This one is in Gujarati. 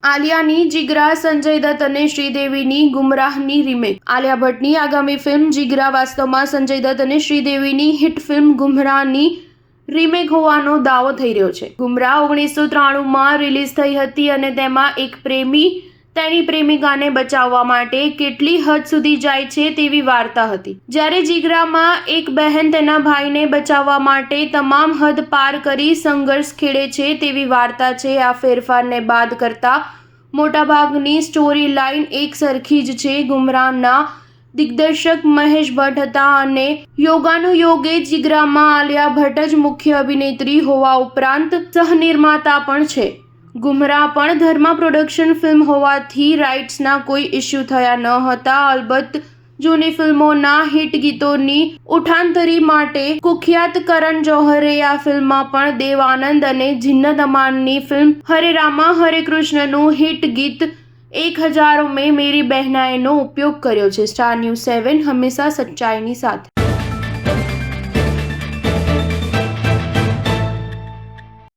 આલિયાની જીગરા, સંજય દત્ત અને શ્રીદેવીની ગુમરાહની રીમેક। આલિયા ભટ્ટની આગામી ફિલ્મ જીગરા વાસ્તવમાં સંજય દત્ત અને શ્રીદેવીની હિટ ફિલ્મ ગુમરાહની રીમેક હોવાનો દાવો થઈ રહ્યો છે। ગુમરાહ 1993માં રિલીઝ થઈ હતી અને તેમાં એક પ્રેમી તેની પ્રેમિકાને બચાવવા માટે કેટલી હદ સુધી જાય છે તેવી વાર્તા હતી, જ્યારે જીગરામાં એક બહેન તેના ભાઈને બચાવવા માટે તમામ હદ પાર કરી સંઘર્ષ ખેડે છે તેવી વાર્તા છે। આ ફેરફારને બાદ કરતા મોટાભાગની સ્ટોરી લાઇન એક સરખી જ છે। ગુમરાહના દિગ્દર્શક મહેશ ભટ્ટ હતા અને યોગાનુયોગે જીગરામાં આલિયા ભટ્ટ જ મુખ્ય અભિનેત્રી હોવા ઉપરાંત સહનિર્માતા પણ છે। ગુમરાહ પણ ધર્મા પ્રોડક્શન ફિલ્મ હોવાથી રાઇટ્સના કોઈ ઇસ્યુ થયા ન હતા। અલબત્ત જૂની ફિલ્મોના હિટ ગીતોની ઉઠાંતરી માટે કુખ્યાત કરણ જોહરે આ ફિલ્મમાં પણ દેવ આનંદ અને જિન્નત અમાનની ફિલ્મ હરે રામા હરે કૃષ્ણનું હિટ ગીત 1000 મેં મેરી બહેનાઈનો ઉપયોગ કર્યો છે। સ્ટાર ન્યૂઝ 7 હંમેશા સચ્ચાઈની સાથે।